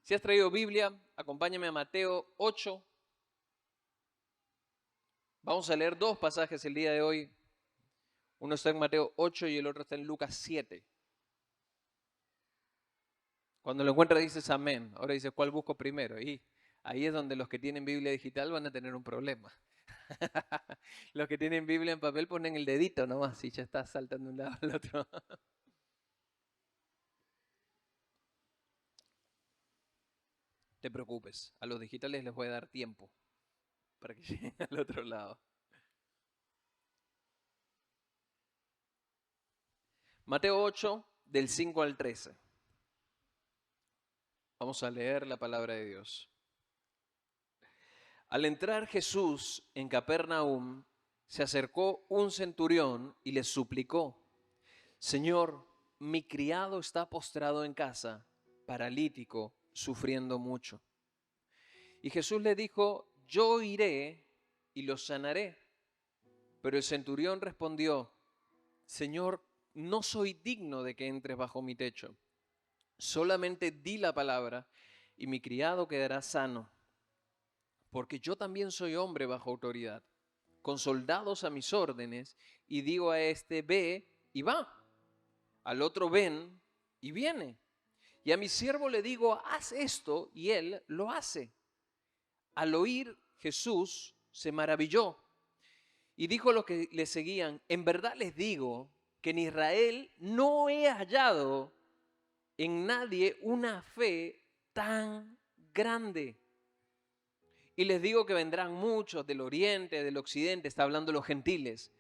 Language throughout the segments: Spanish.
Si has traído Biblia, acompáñame a Mateo 8. Vamos a leer dos pasajes el día de hoy. Uno está en Mateo 8 y el otro está en Lucas 7. Cuando lo encuentras dices amén. Ahora dices, ¿cuál busco primero? Y ahí es donde los que tienen Biblia digital van a tener un problema. Los que tienen Biblia en papel ponen el dedito nomás y ya está saltando de un lado al otro. Te preocupes, a los digitales les voy a dar tiempo para que lleguen al otro lado. Mateo 8, del 5 al 13. Vamos a leer la palabra de Dios. Al entrar Jesús en Capernaum, se acercó un centurión y le suplicó: Señor, mi criado está postrado en casa, paralítico, sufriendo mucho. Y Jesús le dijo: yo iré y lo sanaré. Pero el centurión respondió: Señor, no soy digno de que entres bajo mi techo. Solamente di la palabra y mi criado quedará sano. Porque yo también soy hombre bajo autoridad, con soldados a mis órdenes, y digo a este: ve, y va; al otro: ven, y viene; y a mi siervo le digo: haz esto, y él lo hace. Al oír, Jesús se maravilló y dijo a los que le seguían: en verdad les digo que en Israel no he hallado en nadie una fe tan grande. Y les digo que vendrán muchos del oriente, del occidente, está hablando los gentiles,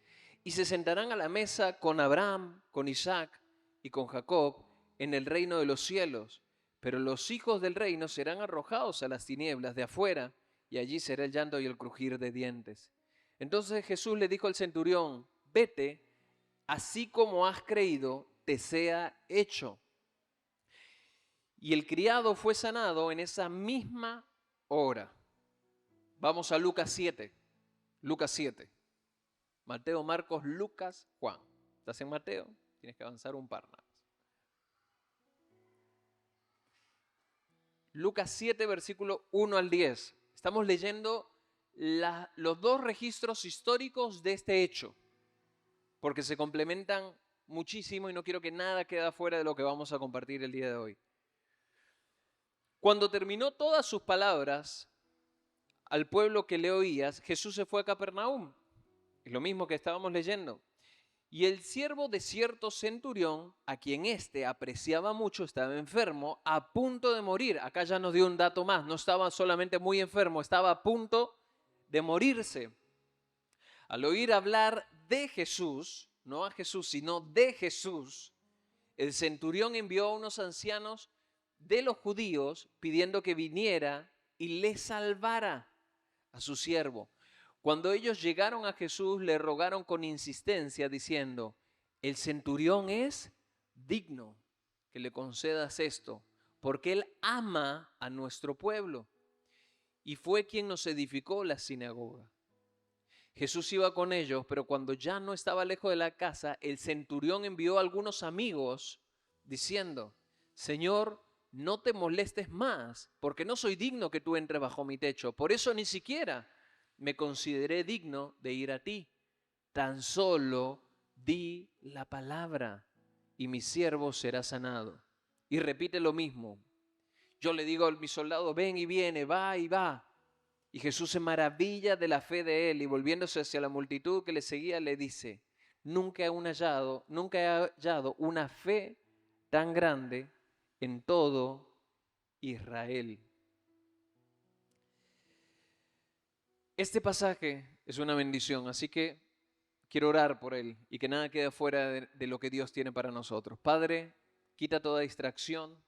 y se sentarán a la mesa con Abraham, con Isaac y con Jacob en el reino de los cielos. Pero los hijos del reino serán arrojados a las tinieblas de afuera, y allí será el llanto y el crujir de dientes. Entonces Jesús le dijo al centurión: vete, así como has creído, te sea hecho. Y el criado fue sanado en esa misma hora. Vamos a Lucas 7. Lucas 7. Mateo, Marcos, Lucas, Juan. ¿Estás en Mateo? Tienes que avanzar un par nada más. Lucas 7, versículo 1 al 10. Estamos leyendo los dos registros históricos de este hecho, porque se complementan muchísimo y no quiero que nada quede fuera de lo que vamos a compartir el día de hoy. Cuando terminó todas sus palabras al pueblo que le oías, Jesús se fue a Capernaum. Es lo mismo que estábamos leyendo. Y el siervo de cierto centurión, a quien éste apreciaba mucho, estaba enfermo, a punto de morir. Acá ya nos dio un dato más, no estaba solamente muy enfermo, estaba a punto de morirse. Al oír hablar de Jesús, no a Jesús, sino de Jesús, el centurión envió a unos ancianos de los judíos pidiendo que viniera y le salvara a su siervo. Cuando ellos llegaron a Jesús, le rogaron con insistencia, diciendo: el centurión es digno que le concedas esto, porque él ama a nuestro pueblo y fue quien nos edificó la sinagoga. Jesús iba con ellos, pero cuando ya no estaba lejos de la casa, el centurión envió a algunos amigos diciendo: Señor, no te molestes más, porque no soy digno que tú entres bajo mi techo. Por eso ni siquiera me consideré digno de ir a ti. Tan solo di la palabra y mi siervo será sanado. Y repite lo mismo. Yo le digo a mi soldado: ven y viene, va y va. Y Jesús se maravilla de la fe de él y volviéndose hacia la multitud que le seguía le dice: nunca he hallado una fe tan grande en todo Israel. Este pasaje es una bendición, así que quiero orar por él y que nada quede fuera de lo que Dios tiene para nosotros. Padre, quita toda distracción,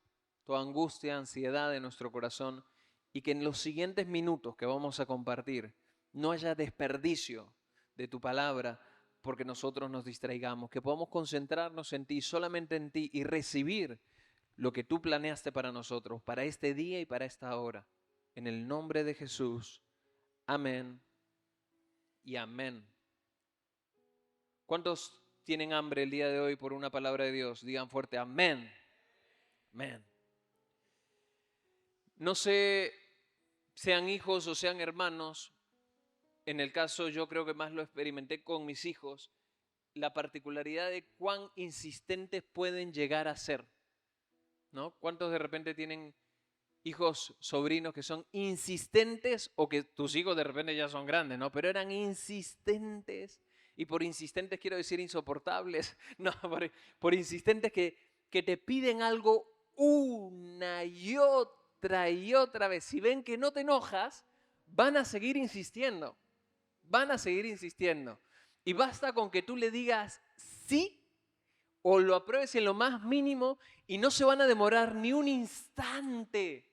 toda angustia, ansiedad de nuestro corazón, y que en los siguientes minutos que vamos a compartir no haya desperdicio de tu palabra porque nosotros nos distraigamos, que podamos concentrarnos en ti, solamente en ti, y recibir lo que tú planeaste para nosotros, para este día y para esta hora. En el nombre de Jesús, amén y amén. ¿Cuántos tienen hambre el día de hoy por una palabra de Dios? Digan fuerte, amén. Amén. No sé, sean hijos o sean hermanos, en el caso yo creo que más lo experimenté con mis hijos, la particularidad de cuán insistentes pueden llegar a ser, ¿no? ¿Cuántos de repente tienen hijos, sobrinos que son insistentes o que tus hijos de repente ya son grandes, ¿no? Pero eran insistentes y por insistentes quiero decir insoportables, no, por insistentes que te piden algo una y otra vez. Si ven que no te enojas, van a seguir insistiendo, van a seguir insistiendo. Y basta con que tú le digas sí o lo apruebes en lo más mínimo y no se van a demorar ni un instante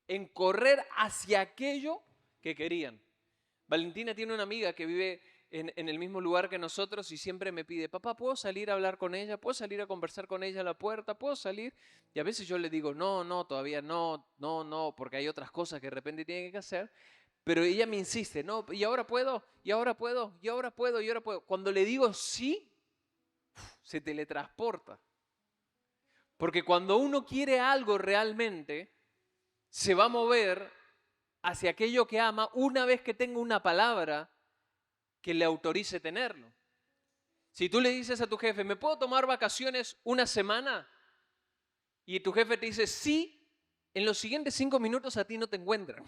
en correr hacia aquello que querían. Valentina tiene una amiga que vive en el mismo lugar que nosotros y siempre me pide, papá, ¿puedo salir a hablar con ella? ¿Puedo salir a conversar con ella a la puerta? ¿Puedo salir? Y a veces yo le digo, no, todavía no, porque hay otras cosas que de repente tiene que hacer. Pero ella me insiste, no, y ahora puedo, y ahora puedo, y ahora puedo, y ahora puedo. Cuando le digo sí, se teletransporta. Porque cuando uno quiere algo realmente, se va a mover hacia aquello que ama una vez que tenga una palabra que le autorice tenerlo. Si tú le dices a tu jefe, ¿me puedo tomar vacaciones una semana? Y tu jefe te dice, sí, en los siguientes 5 minutos a ti no te encuentran.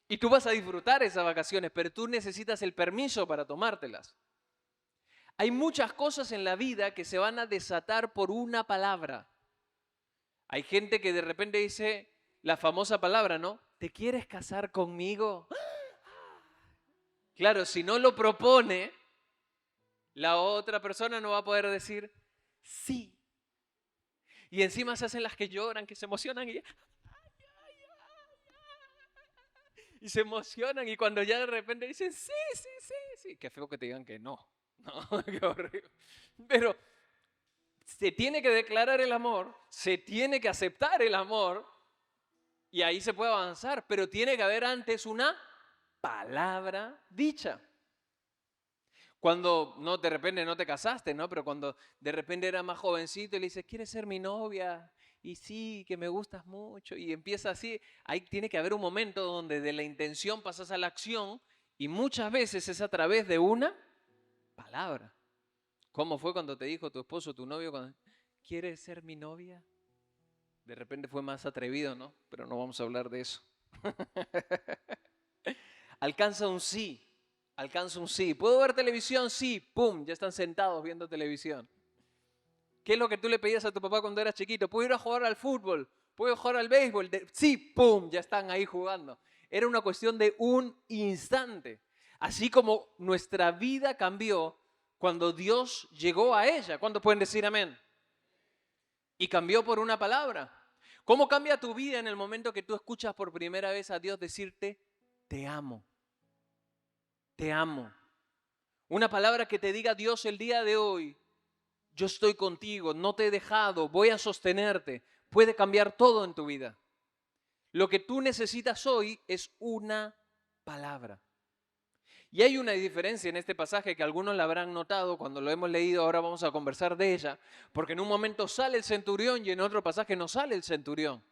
Y tú vas a disfrutar esas vacaciones, pero tú necesitas el permiso para tomártelas. Hay muchas cosas en la vida que se van a desatar por una palabra. Hay gente que de repente dice la famosa palabra, ¿no? ¿Te quieres casar conmigo? Claro, si no lo propone, la otra persona no va a poder decir sí. Y encima se hacen las que lloran, que se emocionan y se emocionan y cuando ya de repente dicen sí. Qué feo que te digan que no. No, qué horrible. Pero se tiene que declarar el amor, se tiene que aceptar el amor y ahí se puede avanzar, pero tiene que haber antes una palabra dicha. Cuando no, de repente no te casaste, ¿no? Pero cuando de repente eras más jovencito y le dices, ¿quieres ser mi novia? Y sí, que me gustas mucho. Y empieza así. Ahí tiene que haber un momento donde de la intención pasas a la acción y muchas veces es a través de una palabra. ¿Cómo fue cuando te dijo tu esposo, tu novio, cuando, ¿quieres ser mi novia? De repente fue más atrevido, ¿no? Pero no vamos a hablar de eso. Alcanza un sí. Alcanza un sí. ¿Puedo ver televisión? Sí. ¡Pum! Ya están sentados viendo televisión. ¿Qué es lo que tú le pedías a tu papá cuando eras chiquito? ¿Puedo ir a jugar al fútbol? ¿Puedo jugar al béisbol? Sí. ¡Pum! Ya están ahí jugando. Era una cuestión de un instante. Así como nuestra vida cambió cuando Dios llegó a ella. ¿Cuántos pueden decir amén? Y cambió por una palabra. ¿Cómo cambia tu vida en el momento que tú escuchas por primera vez a Dios decirte, te amo? Te amo. Una palabra que te diga Dios el día de hoy, yo estoy contigo, no te he dejado, voy a sostenerte. Puede cambiar todo en tu vida. Lo que tú necesitas hoy es una palabra. Y hay una diferencia en este pasaje que algunos la habrán notado cuando lo hemos leído, ahora vamos a conversar de ella, porque en un momento sale el centurión y en otro pasaje no sale el centurión.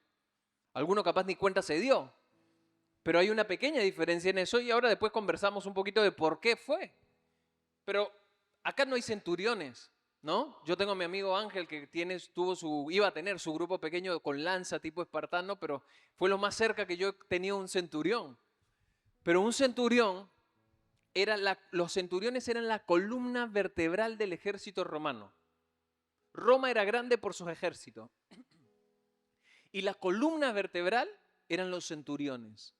Alguno capaz ni cuenta se dio, pero hay una pequeña diferencia en eso y ahora después conversamos un poquito de por qué fue. Pero acá no hay centuriones, ¿no? Yo tengo a mi amigo Ángel que iba a tener su grupo pequeño con lanza tipo espartano, pero fue lo más cerca que yo tenía un centurión. Pero un centurión los centuriones eran la columna vertebral del ejército romano. Roma era grande por sus ejércitos. Y la columna vertebral eran los centuriones.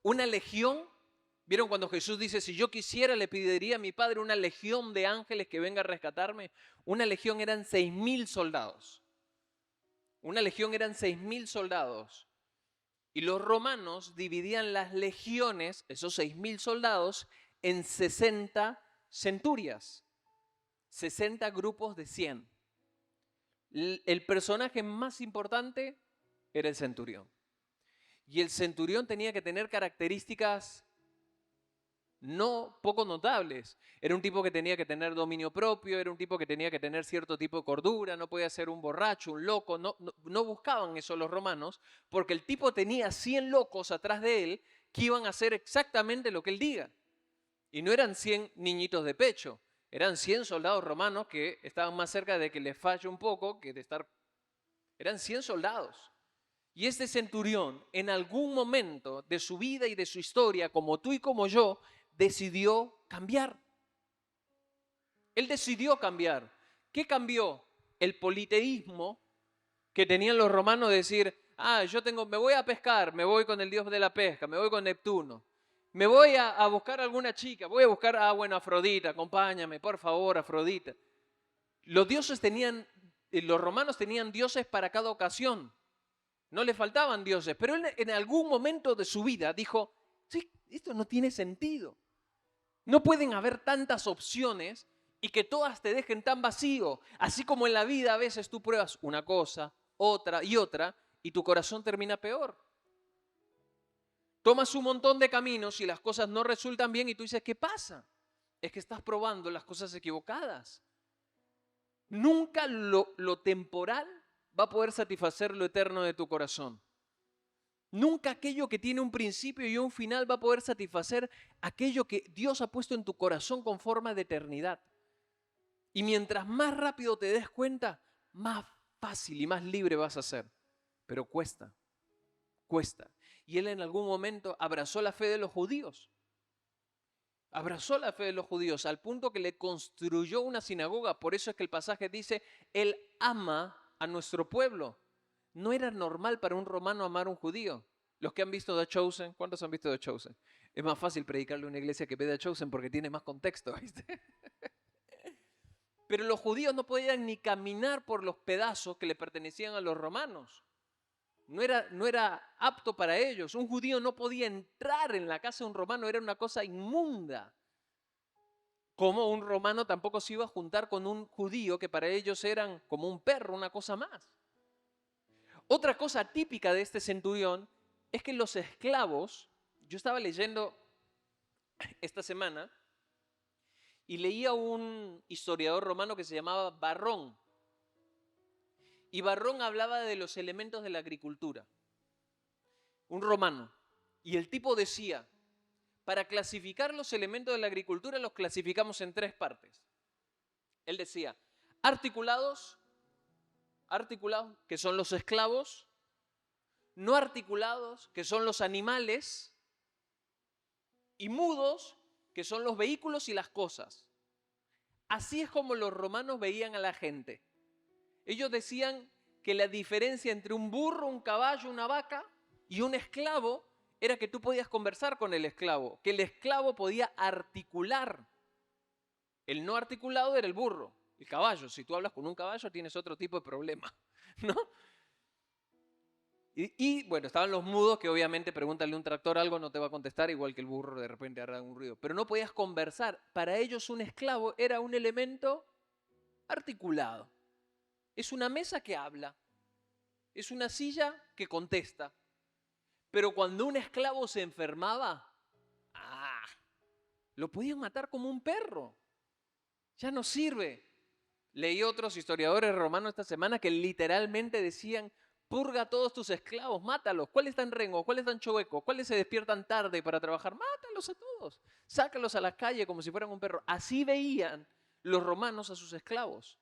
Una legión, ¿vieron cuando Jesús dice, si yo quisiera le pediría a mi Padre una legión de ángeles que venga a rescatarme? Una legión eran 6.000 soldados. Una legión eran 6.000 soldados. Y los romanos dividían las legiones, esos 6.000 soldados, en 60 centurias, 60 grupos de 100. El personaje más importante era el centurión. Y el centurión tenía que tener características no poco notables. Era un tipo que tenía que tener dominio propio, era un tipo que tenía que tener cierto tipo de cordura, no podía ser un borracho, un loco, no buscaban eso los romanos, porque el tipo tenía 100 locos atrás de él que iban a hacer exactamente lo que él diga. Y no eran 100 niñitos de pecho, eran 100 soldados romanos que estaban más cerca de que les falle un poco que de estar... Eran 100 soldados. Y este centurión, en algún momento de su vida y de su historia, como tú y como yo, decidió cambiar. Él decidió cambiar. ¿Qué cambió? El politeísmo que tenían los romanos de decir, me voy a pescar, me voy con el dios de la pesca, me voy con Neptuno. Me voy a buscar alguna chica, voy a buscar, bueno, Afrodita, acompáñame, por favor, Afrodita. Los romanos tenían dioses para cada ocasión. No le faltaban dioses, pero él en algún momento de su vida dijo, sí, esto no tiene sentido. No pueden haber tantas opciones y que todas te dejen tan vacío. Así como en la vida a veces tú pruebas una cosa, otra y tu corazón termina peor. Tomas un montón de caminos y las cosas no resultan bien y tú dices, ¿qué pasa? Es que estás probando las cosas equivocadas. Nunca lo temporal va a poder satisfacer lo eterno de tu corazón. Nunca aquello que tiene un principio y un final va a poder satisfacer aquello que Dios ha puesto en tu corazón con forma de eternidad. Y mientras más rápido te des cuenta, más fácil y más libre vas a ser. Pero cuesta, cuesta. Y él en algún momento abrazó la fe de los judíos. Abrazó la fe de los judíos al punto que le construyó una sinagoga. Por eso es que el pasaje dice, él ama a nuestro pueblo. No era normal para un romano amar a un judío. Los que han visto The Chosen, ¿cuántos han visto The Chosen? Es más fácil predicarle a una iglesia que ve The Chosen porque tiene más contexto, ¿viste? Pero los judíos no podían ni caminar por los pedazos que le pertenecían a los romanos. No era apto para ellos. Un judío no podía entrar en la casa de un romano, era una cosa inmunda. Como un romano tampoco se iba a juntar con un judío que para ellos eran como un perro, una cosa más. Otra cosa típica de este centurión es que los esclavos, yo estaba leyendo esta semana y leía un historiador romano que se llamaba Varrón. Y Varrón hablaba de los elementos de la agricultura. Un romano. Y el tipo decía, para clasificar los elementos de la agricultura los clasificamos en 3 partes. Él decía, articulados, que son los esclavos, no articulados, que son los animales, y mudos, que son los vehículos y las cosas. Así es como los romanos veían a la gente. Ellos decían que la diferencia entre un burro, un caballo, una vaca y un esclavo era que tú podías conversar con el esclavo, que el esclavo podía articular. El no articulado era el burro, el caballo. Si tú hablas con un caballo tienes otro tipo de problema, ¿no? Bueno, estaban los mudos que obviamente pregúntale a un tractor algo, no te va a contestar, igual que el burro de repente hará un ruido. Pero no podías conversar. Para ellos un esclavo era un elemento articulado. Es una mesa que habla. Es una silla que contesta. Pero cuando un esclavo se enfermaba, lo podían matar como un perro. Ya no sirve. Leí otros historiadores romanos esta semana que literalmente decían, purga a todos tus esclavos, mátalos. ¿Cuáles están rengos? ¿Cuáles están chuecos? ¿Cuáles se despiertan tarde para trabajar? Mátalos a todos. Sácalos a la calle como si fueran un perro. Así veían los romanos a sus esclavos.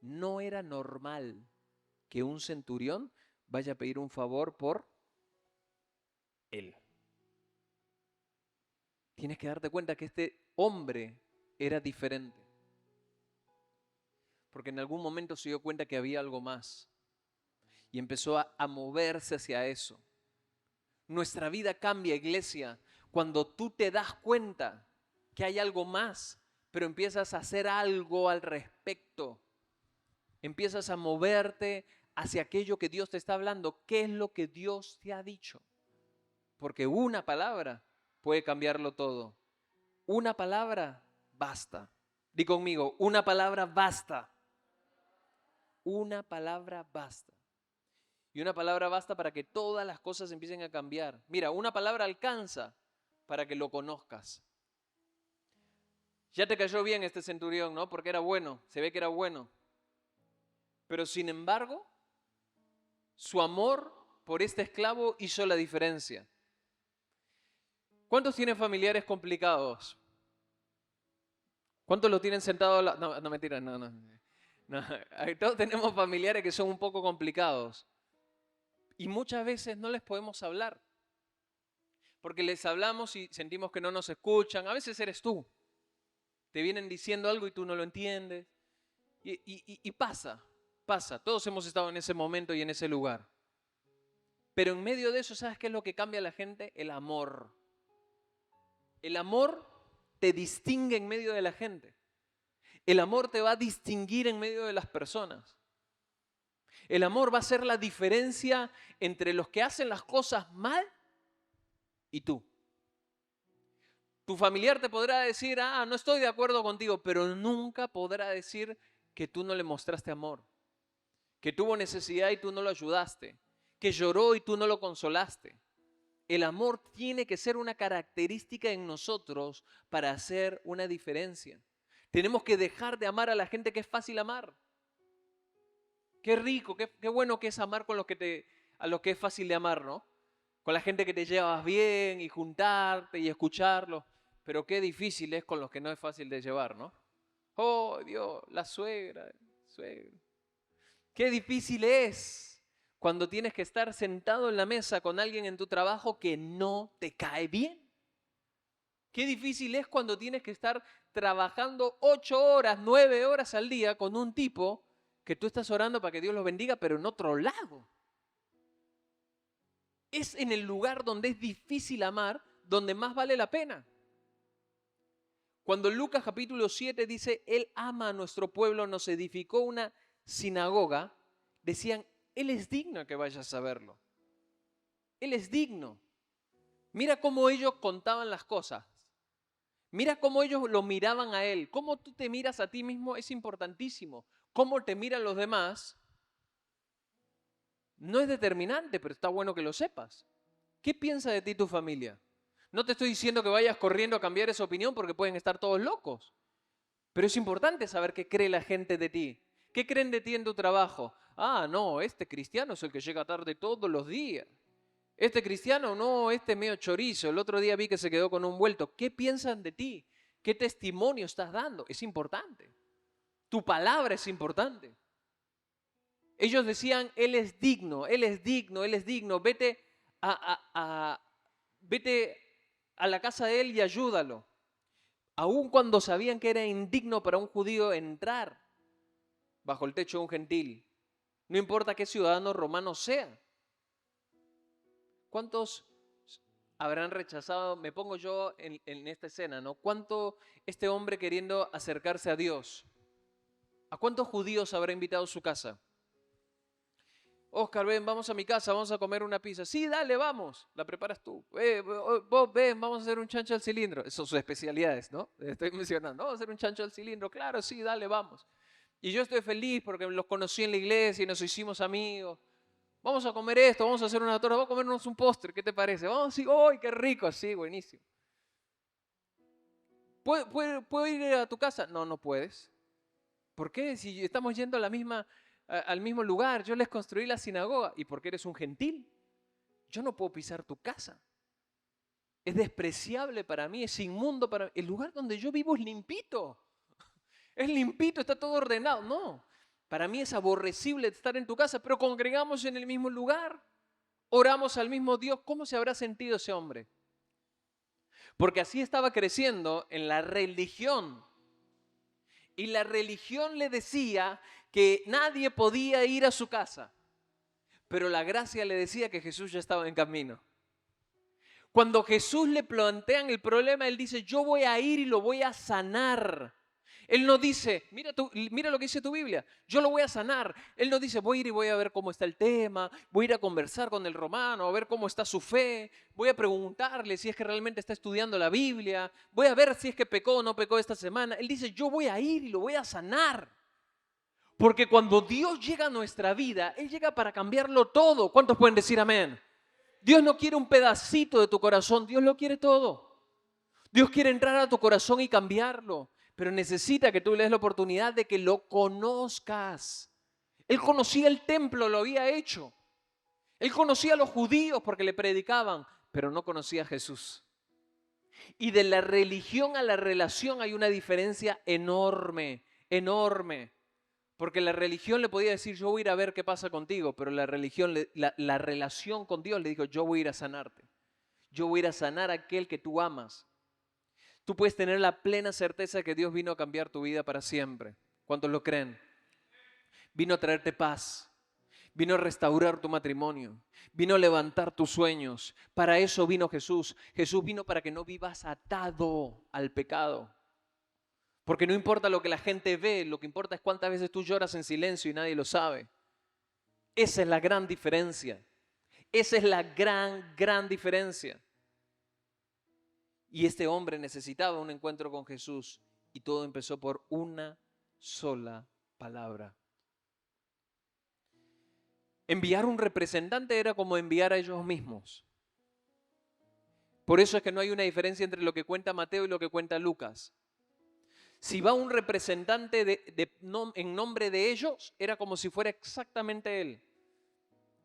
No era normal que un centurión vaya a pedir un favor por él. Tienes que darte cuenta que este hombre era diferente. Porque en algún momento se dio cuenta que había algo más. Y empezó a moverse hacia eso. Nuestra vida cambia, iglesia, cuando tú te das cuenta que hay algo más, pero empiezas a hacer algo al respecto. Empiezas a moverte hacia aquello que Dios te está hablando. ¿Qué es lo que Dios te ha dicho? Porque una palabra puede cambiarlo todo. Una palabra basta. Di conmigo, una palabra basta. Una palabra basta. Y una palabra basta para que todas las cosas empiecen a cambiar. Mira, una palabra alcanza para que lo conozcas. Ya te cayó bien este centurión, ¿no? Porque era bueno, se ve que era bueno. Pero sin embargo, su amor por este esclavo hizo la diferencia. ¿Cuántos tienen familiares complicados? ¿Cuántos lo tienen sentado? No, no, mentira, no. Todos tenemos familiares que son un poco complicados. Y muchas veces no les podemos hablar. Porque les hablamos y sentimos que no nos escuchan. A veces eres tú. Te vienen diciendo algo y tú no lo entiendes. Y pasa. Todos hemos estado en ese momento y en ese lugar. Pero en medio de eso, ¿sabes qué es lo que cambia a la gente? El amor. El amor te distingue en medio de la gente. El amor te va a distinguir en medio de las personas. El amor va a ser la diferencia entre los que hacen las cosas mal y tú. Tu familiar te podrá decir, no estoy de acuerdo contigo, pero nunca podrá decir que tú no le mostraste amor, que tuvo necesidad y tú no lo ayudaste, que lloró y tú no lo consolaste. El amor tiene que ser una característica en nosotros para hacer una diferencia. Tenemos que dejar de amar a la gente que es fácil amar. Qué rico, qué bueno que es amar a los que es fácil de amar, ¿no? Con la gente que te llevas bien y juntarte y escucharlos. Pero qué difícil es con los que no es fácil de llevar, ¿no? Oh, Dios, la suegra. Qué difícil es cuando tienes que estar sentado en la mesa con alguien en tu trabajo que no te cae bien. Qué difícil es cuando tienes que estar trabajando 8 horas, 9 horas al día con un tipo que tú estás orando para que Dios los bendiga, pero en otro lado. Es en el lugar donde es difícil amar, donde más vale la pena. Cuando Lucas capítulo 7 dice, Él ama a nuestro pueblo, nos edificó una sinagoga, decían, Él es digno que vayas a verlo. Él es digno. Mira cómo ellos contaban las cosas. Mira cómo ellos lo miraban a Él. Cómo tú te miras a ti mismo es importantísimo. Cómo te miran los demás no es determinante, pero está bueno que lo sepas. ¿Qué piensa de ti tu familia? No te estoy diciendo que vayas corriendo a cambiar esa opinión porque pueden estar todos locos. Pero es importante saber qué cree la gente de ti. ¿Qué creen de ti en tu trabajo? No, este cristiano es el que llega tarde todos los días. Este cristiano no, este es medio chorizo. El otro día vi que se quedó con un vuelto. ¿Qué piensan de ti? ¿Qué testimonio estás dando? Es importante. Tu palabra es importante. Ellos decían, Él es digno, Él es digno, Él es digno. Vete a la casa de Él y ayúdalo. Aun cuando sabían que era indigno para un judío entrar bajo el techo de un gentil. No importa qué ciudadano romano sea. ¿Cuántos habrán rechazado? Me pongo yo en esta escena, ¿no? ¿Cuánto este hombre queriendo acercarse a Dios? ¿A cuántos judíos habrá invitado a su casa? Oscar, ven, vamos a mi casa, vamos a comer una pizza. Sí, dale, vamos. La preparas tú. Vos, ven, vamos a hacer un chancho al cilindro. Esas son sus especialidades, ¿no? Estoy mencionando. Vamos a hacer un chancho al cilindro. Claro, sí, dale, vamos. Y yo estoy feliz porque los conocí en la iglesia y nos hicimos amigos. Vamos a comer esto, vamos a hacer una torta, vamos a comernos un postre. ¿Qué te parece? Vamos, sí, ¡ay, qué rico! Sí, buenísimo. ¿Puedo ir a tu casa? No, no puedes. ¿Por qué? Si estamos yendo al mismo lugar, yo les construí la sinagoga. ¿Y por qué eres un gentil? Yo no puedo pisar tu casa. Es despreciable para mí, es inmundo para mí. El lugar donde yo vivo es limpito. Es limpito, está todo ordenado. No, para mí es aborrecible estar en tu casa, pero congregamos en el mismo lugar. Oramos al mismo Dios. ¿Cómo se habrá sentido ese hombre? Porque así estaba creciendo en la religión. Y la religión le decía que nadie podía ir a su casa. Pero la gracia le decía que Jesús ya estaba en camino. Cuando Jesús le plantean el problema, Él dice, yo voy a ir y lo voy a sanar. Él no dice, mira lo que dice tu Biblia, yo lo voy a sanar. Él no dice, voy a ir y voy a ver cómo está el tema, voy a ir a conversar con el romano, a ver cómo está su fe, voy a preguntarle si es que realmente está estudiando la Biblia, voy a ver si es que pecó o no pecó esta semana. Él dice, yo voy a ir y lo voy a sanar. Porque cuando Dios llega a nuestra vida, Él llega para cambiarlo todo. ¿Cuántos pueden decir amén? Dios no quiere un pedacito de tu corazón, Dios lo quiere todo. Dios quiere entrar a tu corazón y cambiarlo, pero necesita que tú le des la oportunidad de que lo conozcas. Él conocía el templo, lo había hecho. Él conocía a los judíos porque le predicaban, pero no conocía a Jesús. Y de la religión a la relación hay una diferencia enorme, enorme. Porque la religión le podía decir, yo voy a ir a ver qué pasa contigo, pero la religión, la relación con Dios le dijo, yo voy a ir a sanarte. Yo voy a ir a sanar a aquel que tú amas. Tú puedes tener la plena certeza de que Dios vino a cambiar tu vida para siempre. ¿Cuántos lo creen? Vino a traerte paz. Vino a restaurar tu matrimonio. Vino a levantar tus sueños. Para eso vino Jesús. Jesús vino para que no vivas atado al pecado. Porque no importa lo que la gente ve, lo que importa es cuántas veces tú lloras en silencio y nadie lo sabe. Esa es la gran diferencia. Esa es la gran diferencia. Y este hombre necesitaba un encuentro con Jesús y todo empezó por una sola palabra. Enviar un representante era como enviar a ellos mismos. Por eso es que no hay una diferencia entre lo que cuenta Mateo y lo que cuenta Lucas. Si va un representante en nombre de ellos, era como si fuera exactamente él.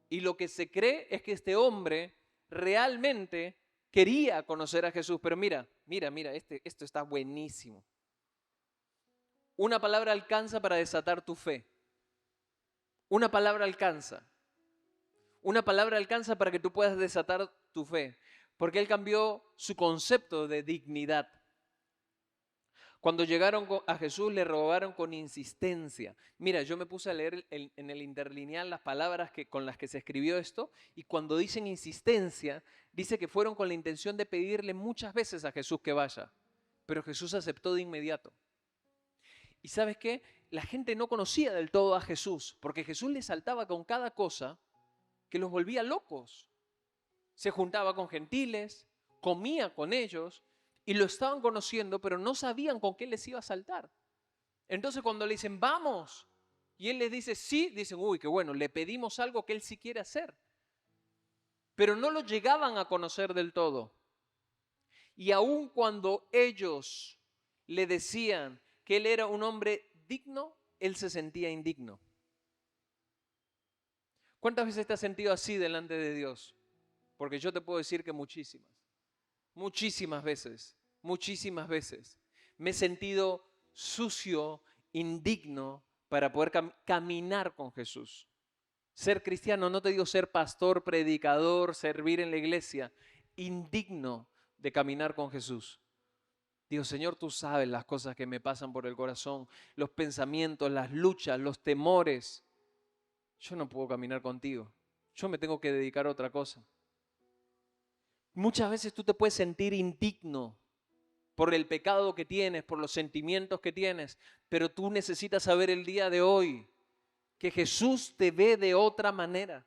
Y lo que se cree es que este hombre realmente quería conocer a Jesús. Pero mira, esto está buenísimo. Una palabra alcanza para desatar tu fe. Una palabra alcanza. Una palabra alcanza para que tú puedas desatar tu fe. Porque él cambió su concepto de dignidad. Cuando llegaron a Jesús le robaron con insistencia. Mira, yo me puse a leer en el interlineal las palabras con las que se escribió esto y cuando dicen insistencia, dice que fueron con la intención de pedirle muchas veces a Jesús que vaya, pero Jesús aceptó de inmediato. ¿Y sabes qué? La gente no conocía del todo a Jesús porque Jesús les saltaba con cada cosa que los volvía locos. Se juntaba con gentiles, comía con ellos, y lo estaban conociendo, pero no sabían con qué les iba a saltar. Entonces cuando le dicen, vamos, y él les dice, sí, dicen, uy, qué bueno, le pedimos algo que él sí quiere hacer. Pero no lo llegaban a conocer del todo. Y aun cuando ellos le decían que él era un hombre digno, él se sentía indigno. ¿Cuántas veces te has sentido así delante de Dios? Porque yo te puedo decir que muchísimas. Muchísimas veces. Me he sentido sucio, indigno para poder caminar con Jesús. Ser cristiano, no te digo ser pastor, predicador, servir en la iglesia, indigno de caminar con Jesús. Digo, Señor, tú sabes las cosas que me pasan por el corazón, los pensamientos, las luchas, los temores. Yo no puedo caminar contigo. Yo me tengo que dedicar a otra cosa. Muchas veces tú te puedes sentir indigno por el pecado que tienes, por los sentimientos que tienes, pero tú necesitas saber el día de hoy que Jesús te ve de otra manera.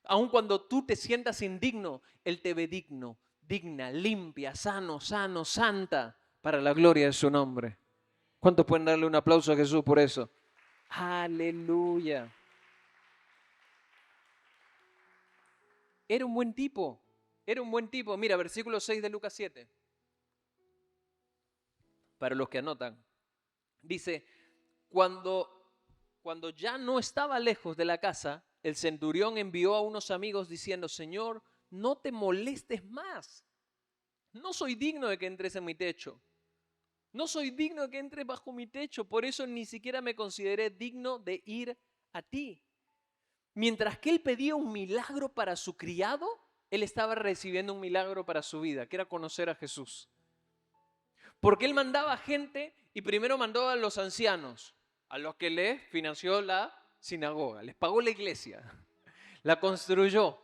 Aun cuando tú te sientas indigno, Él te ve digno, digna, limpia, sano, santa, para la gloria de su nombre. ¿Cuántos pueden darle un aplauso a Jesús por eso? Aleluya. Era un buen tipo. Mira, versículo 6 de Lucas 7. Para los que anotan. Dice, cuando ya no estaba lejos de la casa, el centurión envió a unos amigos diciendo, Señor, no te molestes más. No soy digno de que entres en mi techo. No soy digno de que entres bajo mi techo. Por eso ni siquiera me consideré digno de ir a ti. Mientras que él pedía un milagro para su criado, él estaba recibiendo un milagro para su vida, que era conocer a Jesús. Porque él mandaba gente y primero mandó a los ancianos, a los que les financió la sinagoga, les pagó la iglesia, la construyó.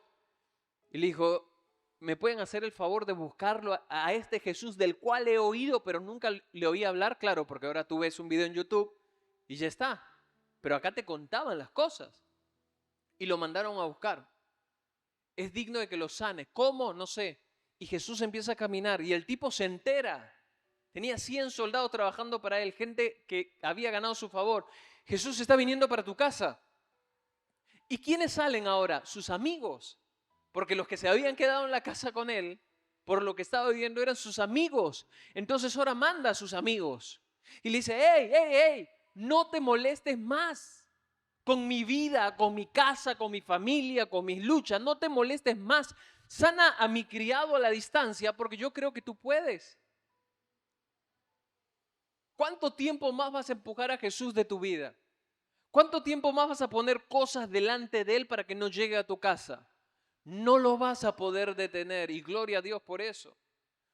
Y le dijo, ¿me pueden hacer el favor de buscarlo a este Jesús del cual he oído, pero nunca le oí hablar? Claro, porque ahora tú ves un video en YouTube y ya está. Pero acá te contaban las cosas. Y lo mandaron a buscar. Es digno de que lo sane. ¿Cómo? No sé. Y Jesús empieza a caminar y el tipo se entera. Tenía 100 soldados trabajando para él, gente que había ganado su favor. Jesús está viniendo para tu casa. ¿Y quiénes salen ahora? Sus amigos. Porque los que se habían quedado en la casa con él por lo que estaba viviendo eran sus amigos. Entonces ahora manda a sus amigos y le dice, hey, no te molestes más con mi vida, con mi casa, con mi familia, con mis luchas, no te molestes más. Sana a mi criado a la distancia porque yo creo que tú puedes. ¿Cuánto tiempo más vas a empujar a Jesús de tu vida? ¿Cuánto tiempo más vas a poner cosas delante de Él para que no llegue a tu casa? No lo vas a poder detener y gloria a Dios por eso.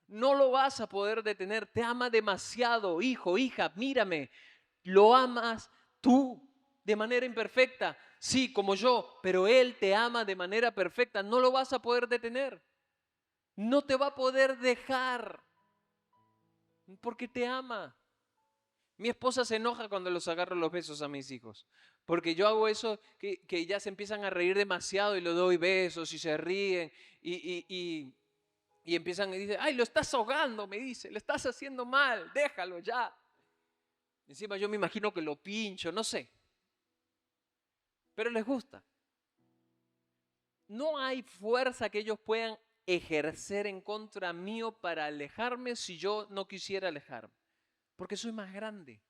No lo vas a poder detener. Te ama demasiado, hijo, hija, mírame. Lo amas tú de manera imperfecta, sí, como yo, pero Él te ama de manera perfecta. No lo vas a poder detener. No te va a poder dejar porque te ama. Mi esposa se enoja cuando los agarro los besos a mis hijos, porque yo hago eso que ya se empiezan a reír demasiado y le doy besos y se ríen y empiezan y dicen, ay, lo estás ahogando, me dice, lo estás haciendo mal, déjalo ya. Encima yo me imagino que lo pincho, no sé, pero les gusta. No hay fuerza que ellos puedan ejercer en contra mío para alejarme si yo no quisiera alejarme. Porque soy más grande,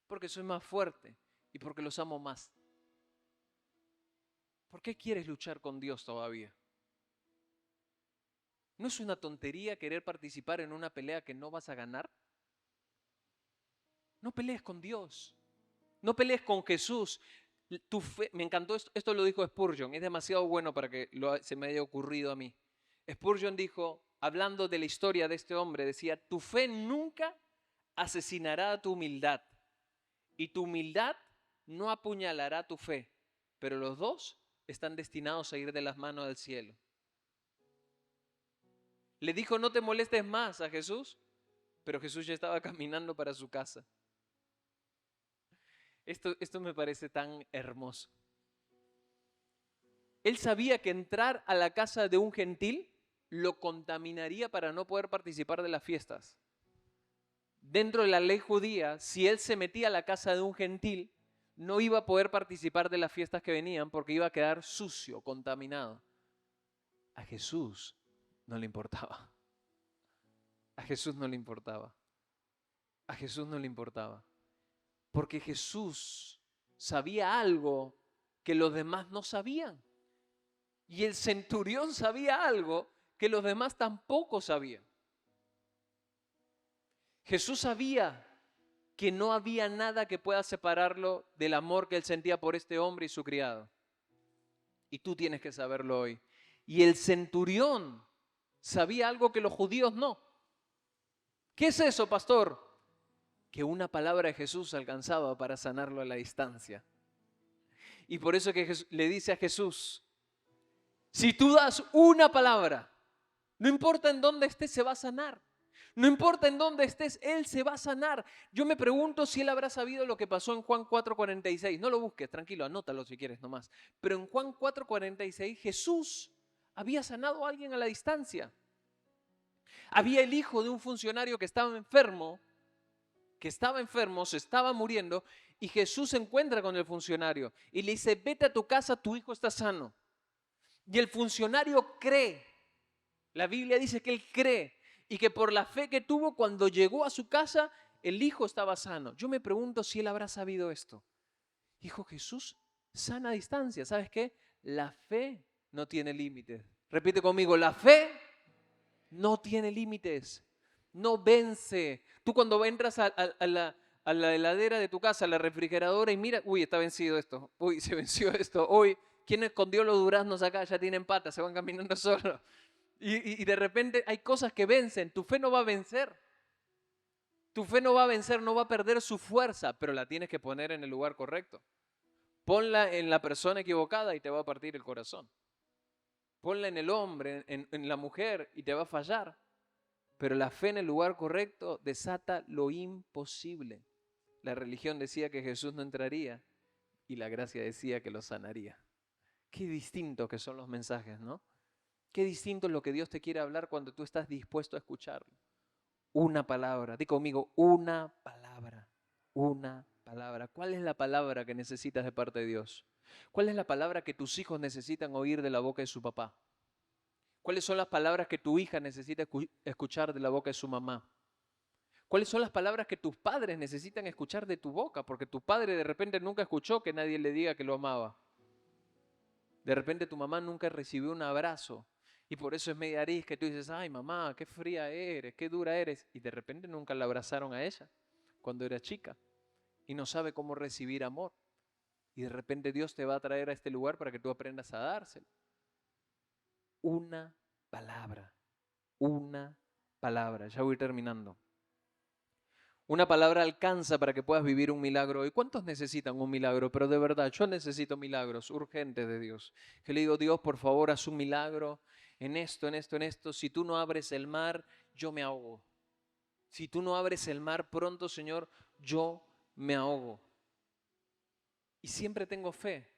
porque soy más fuerte y porque los amo más. ¿Por qué quieres luchar con Dios todavía? ¿No es una tontería querer participar en una pelea que no vas a ganar? No pelees con Dios, no pelees con Jesús. Tu fe, me encantó esto lo dijo Spurgeon, es demasiado bueno para que se me haya ocurrido a mí. Spurgeon dijo, hablando de la historia de este hombre, decía, tu fe nunca asesinará a tu humildad y tu humildad no apuñalará tu fe, pero los dos están destinados a ir de las manos del cielo. Le dijo, no te molestes más a Jesús, pero Jesús ya estaba caminando para su casa. Esto me parece tan hermoso. Él sabía que entrar a la casa de un gentil lo contaminaría para no poder participar de las fiestas. Dentro de la ley judía, si él se metía a la casa de un gentil, no iba a poder participar de las fiestas que venían porque iba a quedar sucio, contaminado. A Jesús no le importaba. A Jesús no le importaba. A Jesús no le importaba. Porque Jesús sabía algo que los demás no sabían. Y el centurión sabía algo que los demás tampoco sabían. Jesús sabía que no había nada que pueda separarlo del amor que él sentía por este hombre y su criado. Y tú tienes que saberlo hoy. Y el centurión sabía algo que los judíos no. ¿Qué es eso, pastor? Que una palabra de Jesús alcanzaba para sanarlo a la distancia. Y por eso que le dice a Jesús, si tú das una palabra, no importa en dónde estés, se va a sanar. No importa en dónde estés, Él se va a sanar. Yo me pregunto si Él habrá sabido lo que pasó en Juan 4:46. No lo busques, tranquilo, anótalo si quieres nomás. Pero en Juan 4:46 Jesús había sanado a alguien a la distancia. Había el hijo de un funcionario que estaba enfermo, se estaba muriendo, y Jesús se encuentra con el funcionario y le dice, vete a tu casa, tu hijo está sano. Y el funcionario cree. La Biblia dice que él cree y que por la fe que tuvo cuando llegó a su casa, el hijo estaba sano. Yo me pregunto si él habrá sabido esto. Hijo, Jesús sana a distancia. ¿Sabes qué? La fe no tiene límites. Repite conmigo, la fe no tiene límites. No vence. Tú cuando entras a la heladera de tu casa, a la refrigeradora y mira, uy, está vencido esto. Uy, se venció esto. Uy, ¿quién escondió los duraznos acá? Ya tienen patas, se van caminando solos. Y de repente hay cosas que vencen. Tu fe no va a vencer. Tu fe no va a vencer, no va a perder su fuerza, pero la tienes que poner en el lugar correcto. Ponla en la persona equivocada y te va a partir el corazón. Ponla en el hombre, en la mujer y te va a fallar. Pero la fe en el lugar correcto desata lo imposible. La religión decía que Jesús no entraría y la gracia decía que lo sanaría. Qué distintos que son los mensajes, ¿no? Qué distinto es lo que Dios te quiere hablar cuando tú estás dispuesto a escucharlo. Una palabra, di conmigo, una palabra, una palabra. ¿Cuál es la palabra que necesitas de parte de Dios? ¿Cuál es la palabra que tus hijos necesitan oír de la boca de su papá? ¿Cuáles son las palabras que tu hija necesita escuchar de la boca de su mamá? ¿Cuáles son las palabras que tus padres necesitan escuchar de tu boca? Porque tu padre de repente nunca escuchó que nadie le diga que lo amaba. De repente tu mamá nunca recibió un abrazo. Y por eso es media arisca. Y tú dices, ay mamá, qué fría eres, qué dura eres. Y de repente nunca la abrazaron a ella cuando era chica. Y no sabe cómo recibir amor. Y de repente Dios te va a traer a este lugar para que tú aprendas a dárselo. Una palabra. Una palabra. Ya voy terminando. Una palabra alcanza para que puedas vivir un milagro. ¿Y cuántos necesitan un milagro? Pero de verdad, yo necesito milagros urgentes de Dios. Que le digo, Dios, por favor, haz un milagro en esto, en esto, en esto. Si tú no abres el mar, yo me ahogo. Si tú no abres el mar pronto, Señor, yo me ahogo. Y siempre tengo fe.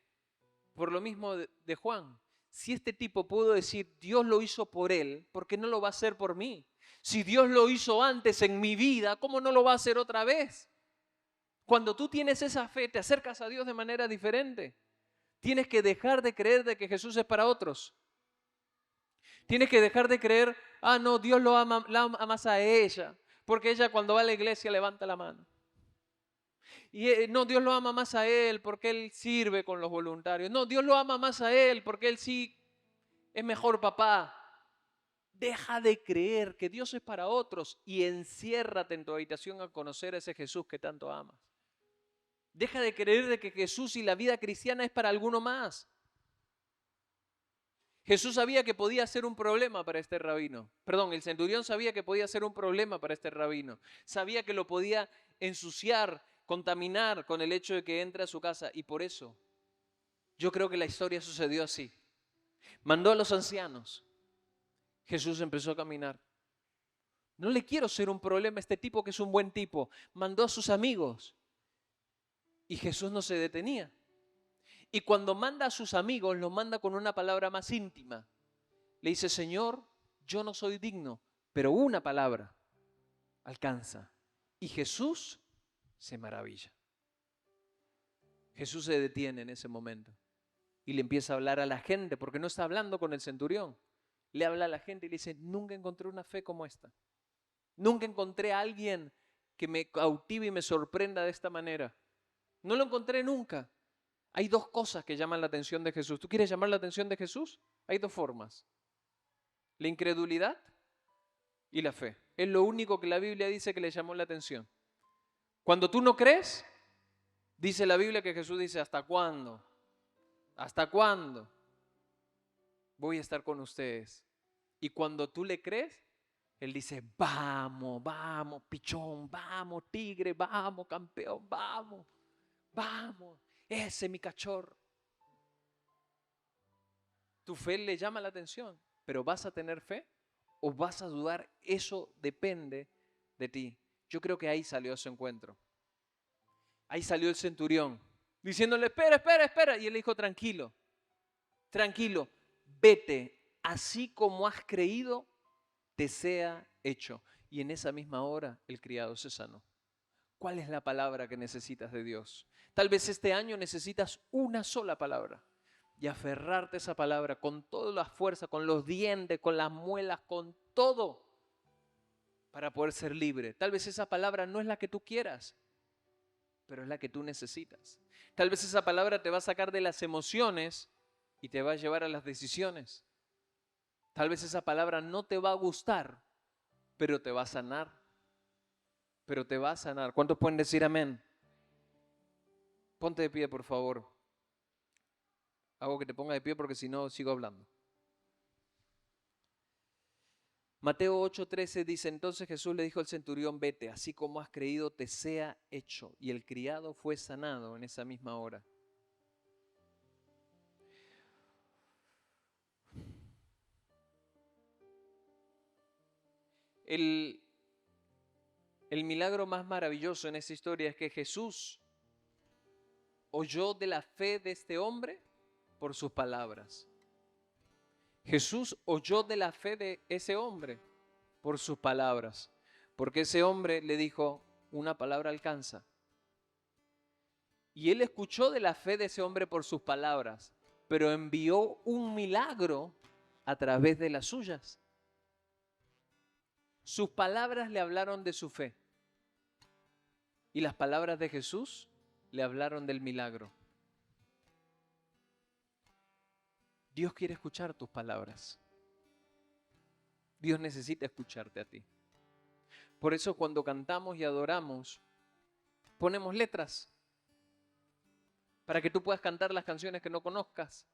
Por lo mismo de Juan. Si este tipo pudo decir, Dios lo hizo por él, ¿por qué no lo va a hacer por mí? Si Dios lo hizo antes en mi vida, ¿cómo no lo va a hacer otra vez? Cuando tú tienes esa fe, te acercas a Dios de manera diferente. Tienes que dejar de creer de que Jesús es para otros. Tienes que dejar de creer, no, Dios la ama más a ella, porque ella cuando va a la iglesia levanta la mano. Y no, Dios lo ama más a él porque él sirve con los voluntarios. No, Dios lo ama más a él porque él sí es mejor papá. Deja de creer que Dios es para otros y enciérrate en tu habitación a conocer a ese Jesús que tanto amas. Deja de creer de que Jesús y la vida cristiana es para alguno más. Jesús sabía que podía ser un problema para este rabino. Perdón, el centurión sabía que podía ser un problema para este rabino. Sabía que lo podía ensuciar, contaminar con el hecho de que entre a su casa. Y por eso, yo creo que la historia sucedió así. Mandó a los ancianos. Jesús empezó a caminar. No le quiero ser un problema a este tipo que es un buen tipo. Mandó a sus amigos. Y Jesús no se detenía. Y cuando manda a sus amigos, los manda con una palabra más íntima. Le dice, Señor, yo no soy digno, pero una palabra alcanza. Y Jesús se maravilla. Jesús se detiene en ese momento y le empieza a hablar a la gente, porque no está hablando con el centurión. Le habla a la gente y le dice, nunca encontré una fe como esta. Nunca encontré a alguien que me cautive y me sorprenda de esta manera. No lo encontré nunca. Hay dos cosas que llaman la atención de Jesús. ¿Tú quieres llamar la atención de Jesús? Hay dos formas. La incredulidad y la fe. Es lo único que la Biblia dice que le llamó la atención. Cuando tú no crees, dice la Biblia que Jesús dice, ¿hasta cuándo? ¿Hasta cuándo voy a estar con ustedes? Y cuando tú le crees, Él dice, vamos, vamos, pichón, vamos, tigre, vamos, campeón, vamos, vamos, ese es mi cachorro. Tu fe le llama la atención, pero ¿vas a tener fe o vas a dudar? Eso depende de ti. Yo creo que ahí salió ese encuentro. Ahí salió el centurión, diciéndole, espera, espera, espera. Y él le dijo, tranquilo, tranquilo, vete, así como has creído, te sea hecho. Y en esa misma hora el criado se sanó. ¿Cuál es la palabra que necesitas de Dios? Tal vez este año necesitas una sola palabra y aferrarte a esa palabra con toda la fuerza, con los dientes, con las muelas, con todo, para poder ser libre. Tal vez esa palabra no es la que tú quieras, pero es la que tú necesitas. Tal vez esa palabra te va a sacar de las emociones y te va a llevar a las decisiones. Tal vez esa palabra no te va a gustar, pero te va a sanar. Pero te va a sanar. ¿Cuántos pueden decir amén? Ponte de pie, por favor. Hago que te ponga de pie porque si no sigo hablando. Mateo 8:13 dice, entonces Jesús le dijo al centurión, vete, así como has creído te sea hecho. Y el criado fue sanado en esa misma hora. El milagro más maravilloso en esta historia es que Jesús oyó de la fe de este hombre por sus palabras. Jesús oyó de la fe de ese hombre por sus palabras, porque ese hombre le dijo, una palabra alcanza. Y él escuchó de la fe de ese hombre por sus palabras, pero envió un milagro a través de las suyas. Sus palabras le hablaron de su fe y las palabras de Jesús le hablaron del milagro. Dios quiere escuchar tus palabras. Dios necesita escucharte a ti. Por eso cuando cantamos y adoramos, ponemos letras para que tú puedas cantar las canciones que no conozcas.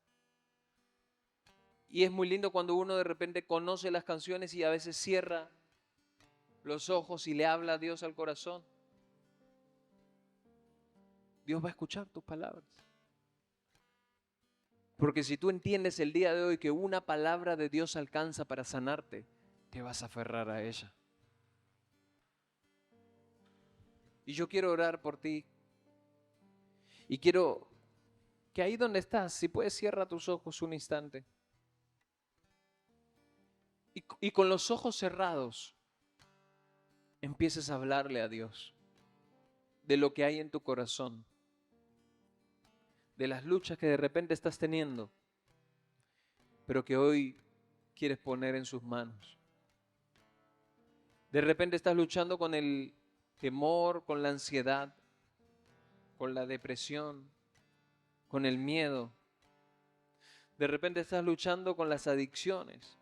Y es muy lindo cuando uno de repente conoce las canciones y a veces cierra los ojos y le habla a Dios al corazón. Dios va a escuchar tus palabras. Porque si tú entiendes el día de hoy que una palabra de Dios alcanza para sanarte, te vas a aferrar a ella. Y yo quiero orar por ti. Y quiero que ahí donde estás, si puedes, cierra tus ojos un instante. Y con los ojos cerrados, empieces a hablarle a Dios de lo que hay en tu corazón, de las luchas que de repente estás teniendo, pero que hoy quieres poner en sus manos. De repente estás luchando con el temor, con la ansiedad, con la depresión, con el miedo. De repente estás luchando con las adicciones.